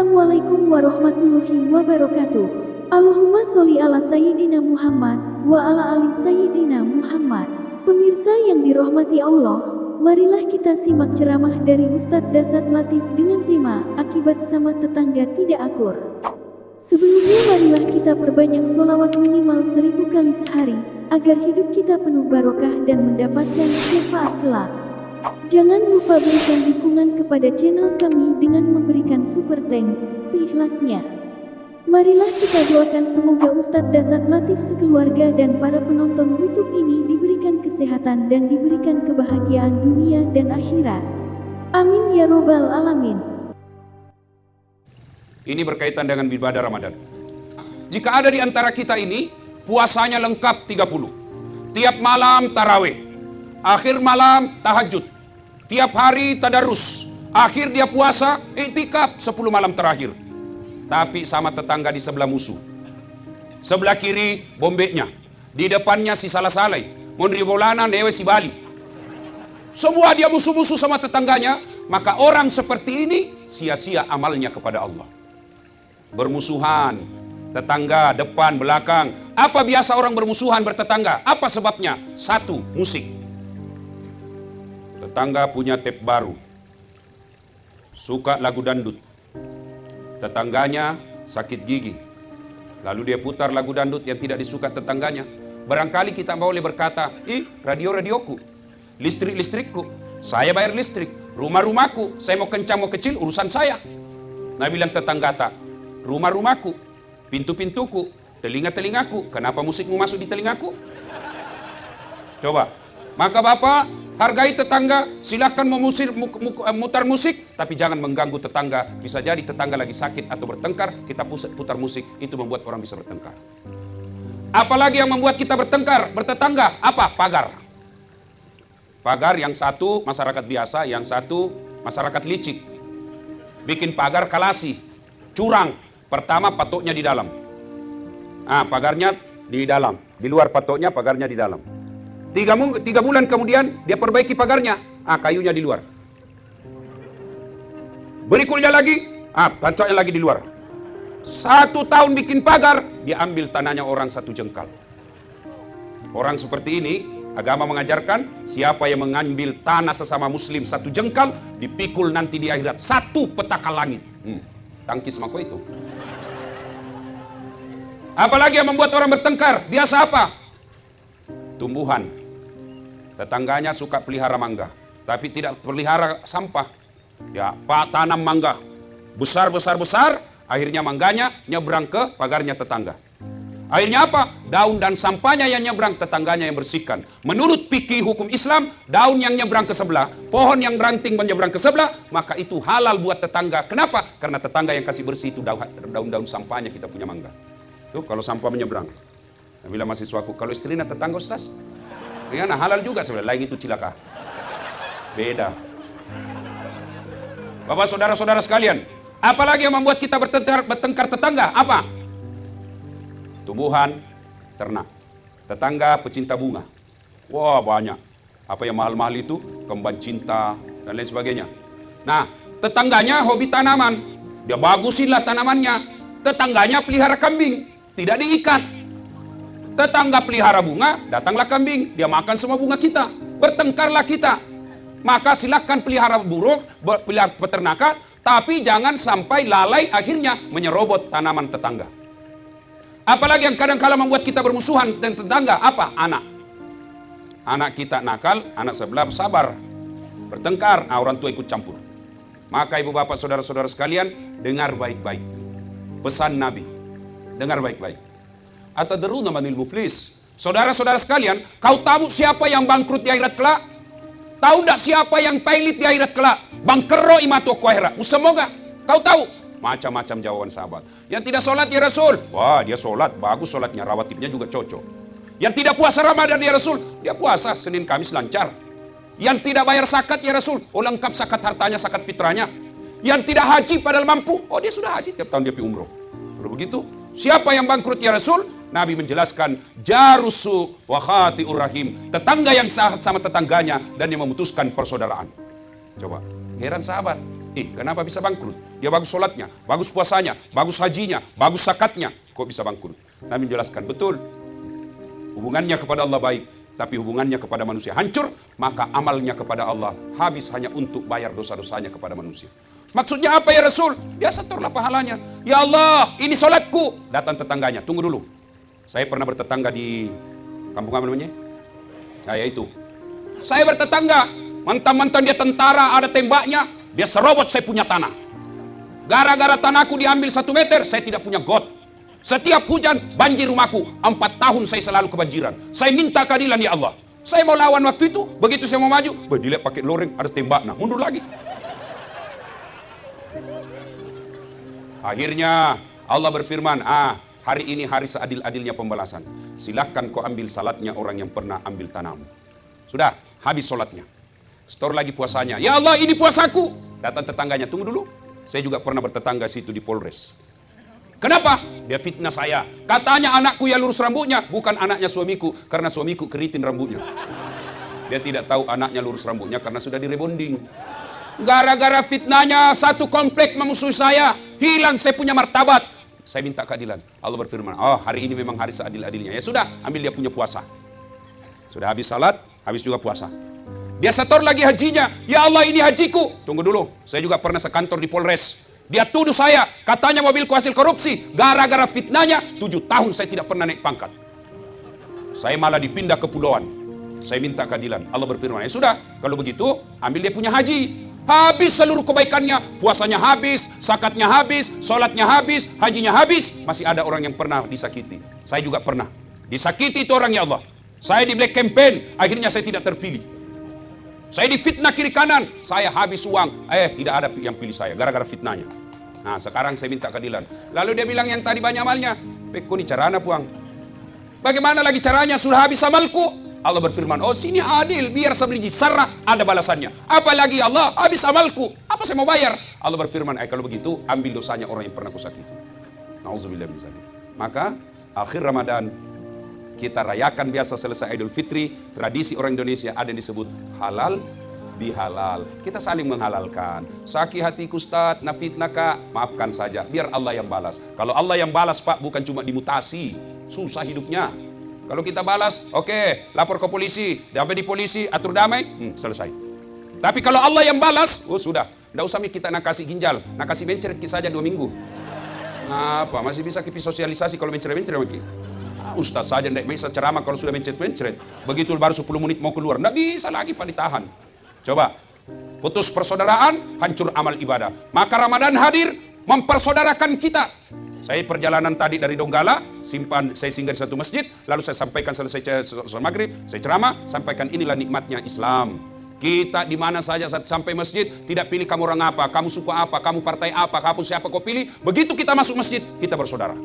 Assalamualaikum warahmatullahi wabarakatuh. Allahumma sholli ala Sayyidina Muhammad wa ala ali Sayyidina Muhammad. Pemirsa yang dirahmati Allah, marilah kita simak ceramah dari Ustadz Dasat Latif dengan tema Akibat sama tetangga tidak akur. Sebelumnya marilah kita perbanyak sholawat minimal 1000 kali sehari, agar hidup kita penuh barokah dan mendapatkan syafaat kelak. Jangan lupa berikan dukungan kepada channel kami dengan memberikan super thanks seikhlasnya. Marilah kita doakan semoga Ustadz Dasat Latif sekeluarga dan para penonton YouTube ini diberikan kesehatan dan diberikan kebahagiaan dunia dan akhirat. Amin ya robbal alamin. Ini berkaitan dengan ibadah Ramadan. Jika ada di antara kita ini, puasanya lengkap 30. Tiap malam tarawih, akhir malam tahajud. Tiap hari tadarus, akhir dia puasa, iktikaf 10 malam terakhir. Tapi sama tetangga di sebelah musuh. Sebelah kiri bombeknya, di depannya si salah-salai, Mondri Bolana newe si Bali. Semua dia musuh-musuh sama tetangganya, maka orang seperti ini sia-sia amalnya kepada Allah. Bermusuhan, tetangga, depan, belakang. Apa biasa orang bermusuhan bertetangga? Apa sebabnya? Satu, musik. Tetangga punya tape baru, suka lagu dandut. Tetangganya sakit gigi, lalu dia putar lagu dandut yang tidak disuka tetangganya. Barangkali kita boleh berkata, radio-radioku, listrik-listrikku, saya bayar listrik, rumah-rumahku, saya mau kencang mau kecil urusan saya. Nah bilang tetangga tak, rumah-rumahku, pintu-pintuku, telinga-telingaku, kenapa musikmu masuk di telingaku? Coba. Maka Bapak hargai tetangga, silakan mutar musik, tapi jangan mengganggu tetangga. Bisa jadi tetangga lagi sakit atau bertengkar, kita putar musik, itu membuat orang bisa bertengkar. Apalagi yang membuat kita bertetangga, apa? Pagar. Pagar yang satu masyarakat biasa, yang satu masyarakat licik. Bikin pagar kalasi, curang. Pertama patoknya di dalam. Pagarnya di dalam, di luar patoknya, pagarnya di dalam. 3 bulan kemudian dia perbaiki pagarnya, kayunya di luar. Berikutnya lagi, pancoknya lagi di luar. 1 tahun bikin pagar, dia ambil tanahnya orang 1 jengkal. Orang seperti ini, agama mengajarkan siapa yang mengambil tanah sesama muslim 1 jengkal, dipikul nanti di akhirat 1 petaka langit. Tangkis mako itu. Apalagi yang membuat orang bertengkar, biasa apa? Tumbuhan. Tetangganya suka pelihara mangga, tapi tidak pelihara sampah. Ya, tanam mangga besar, akhirnya mangganya nyebrang ke pagarnya tetangga. Akhirnya apa? Daun dan sampahnya yang nyebrang, tetangganya yang bersihkan. Menurut fikih hukum Islam, daun yang nyebrang ke sebelah, pohon yang ranting menyeberang ke sebelah, maka itu halal buat tetangga. Kenapa? Karena tetangga yang kasih bersih itu daun-daun sampahnya kita punya mangga. Tuh kalau sampah menyeberang. Nah, bila mahasiswaku, kalau istrinya tetangga Ustaz, ya, nah halal juga sebenarnya, lain itu cilaka. Beda. Bapak saudara-saudara sekalian, apalagi yang membuat kita bertengkar tetangga? Apa? Tumbuhan, ternak. Tetangga pecinta bunga. Wah banyak. Apa yang mahal-mahal itu? Kembang cinta dan lain sebagainya. Nah, tetangganya hobi tanaman. Dia bagusinlah tanamannya. Tetangganya pelihara kambing, tidak diikat. Tetangga pelihara bunga, datanglah kambing, dia makan semua bunga kita, bertengkarlah kita. Maka silakan pelihara burung, pelihara peternakan, tapi jangan sampai lalai akhirnya menyerobot tanaman tetangga. Apalagi yang kadang-kala membuat kita bermusuhan dengan tetangga, apa? Anak. Anak kita nakal, anak sebelah sabar, bertengkar, orang tua ikut campur. Maka ibu bapak saudara-saudara sekalian, dengar baik-baik pesan Nabi, dengar baik-baik. Atadruna manil muflis. Saudara-saudara sekalian, kau tahu siapa yang bangkrut di akhirat kelak? Tahu tidak siapa yang pailit di akhirat kelak? Bangkero imatu akhirat. Semoga kau tahu. Macam-macam jawaban sahabat. Yang tidak sholat ya Rasul. Wah dia sholat, bagus sholatnya, rawatibnya juga cocok. Yang tidak puasa Ramadan ya Rasul. Dia puasa, Senin Kamis lancar. Yang tidak bayar zakat ya Rasul. Oh lengkap zakat hartanya, zakat fitrahnya. Yang tidak haji padahal mampu. Oh dia sudah haji, tiap tahun dia pergi umroh. Kalau begitu, siapa yang bangkrut ya Rasul? Nabi menjelaskan jarusu wa khati'ur rahim, tetangga yang sahat sama tetangganya dan yang memutuskan persaudaraan. Coba, heran sahabat. Kenapa bisa bangkrut? Dia bagus sholatnya, bagus puasanya, bagus hajinya, bagus zakatnya. Kok bisa bangkrut? Nabi menjelaskan, betul. Hubungannya kepada Allah baik, tapi hubungannya kepada manusia hancur, maka amalnya kepada Allah habis hanya untuk bayar dosa-dosanya kepada manusia. Maksudnya apa ya Rasul? Dia setorlah pahalanya. Ya Allah, ini sholatku. Datang tetangganya, tunggu dulu. Saya pernah bertetangga di kampung apa namanya? Nah, ya itu. Saya bertetangga, mantan-mantan dia tentara, ada tembaknya, dia serobot saya punya tanah. Gara-gara tanahku diambil 1 meter, saya tidak punya got. Setiap hujan, banjir rumahku. 4 tahun saya selalu kebanjiran. Saya minta keadilan ya Allah. Saya mau lawan waktu itu, begitu saya mau maju, dilihat pakai loreng, ada tembak, nah mundur lagi. Akhirnya Allah berfirman, hari ini hari seadil-adilnya pembalasan. Silakan kau ambil salatnya orang yang pernah ambil tanahmu. Sudah, habis sholatnya. Setor lagi puasanya. Ya Allah, ini puasaku. Datang tetangganya, tunggu dulu. Saya juga pernah bertetangga situ di Polres. Kenapa? Dia fitnah saya. Katanya anakku yang lurus rambutnya, bukan anaknya suamiku, karena suamiku keritin rambutnya. Dia tidak tahu anaknya lurus rambutnya karena sudah direbonding. Gara-gara fitnahnya, satu komplek memusuhi saya, hilang saya punya martabat. Saya minta keadilan. Allah berfirman, hari ini memang hari seadil-adilnya. Ya sudah, ambil dia punya puasa. Sudah habis salat, habis juga puasa. Dia setor lagi hajinya. Ya Allah, ini hajiku. Tunggu dulu, saya juga pernah sekantor di Polres. Dia tuduh saya, katanya mobilku hasil korupsi. Gara-gara fitnahnya, 7 tahun saya tidak pernah naik pangkat. Saya malah dipindah ke pulauan. Saya minta keadilan. Allah berfirman, ya sudah, kalau begitu, ambil dia punya haji. Habis seluruh kebaikannya, puasanya habis, zakatnya habis, sholatnya habis, hajinya habis. Masih ada orang yang pernah disakiti. Saya juga pernah. Disakiti itu orang, ya Allah. Saya di black campaign, akhirnya saya tidak terpilih. Saya difitnah kiri kanan, saya habis uang. Tidak ada yang pilih saya, gara-gara fitnahnya. Nah, sekarang saya minta keadilan. Lalu dia bilang yang tadi banyak amalnya. Peko ni carana puang. Bagaimana lagi caranya? Sudah habis amalku. Allah berfirman, sini adil, biar sebiji sarah ada balasannya. Apalagi Allah, habis amalku. Apa saya mau bayar? Allah berfirman, kalau begitu, ambil dosanya orang yang pernah kusakiti. Nauzubillah min dzalik. Maka, akhir Ramadan, kita rayakan biasa selesai Idul Fitri, tradisi orang Indonesia ada yang disebut halal bihalal. Kita saling menghalalkan. Sakit hatiku Ustaz, nafitnah kak, maafkan saja, biar Allah yang balas. Kalau Allah yang balas Pak, bukan cuma dimutasi, susah hidupnya. Kalau kita balas, oke, lapor ke polisi, sampai di polisi, atur damai, selesai. Tapi kalau Allah yang balas, sudah, tidak usah kita nak kasih ginjal, nak kasih mencret saja 2 minggu. Apa, masih bisa kita sosialisasi kalau mencret-mencret lagi. Ustaz saja tidak bisa ceramah kalau sudah mencret-mencret. Begitu baru 10 menit mau keluar, tidak bisa lagi Pak ditahan. Coba, putus persaudaraan, hancur amal ibadah. Maka Ramadan hadir, mempersaudarakan kita. Saya perjalanan tadi dari Donggala, saya singgah di satu masjid, lalu saya sampaikan selesai sholat maghrib, saya ceramah, sampaikan inilah nikmatnya Islam. Kita di mana saja sampai masjid, tidak pilih kamu orang apa, kamu suku apa, kamu partai apa, kamu siapa kau pilih. Begitu kita masuk masjid, kita bersaudara.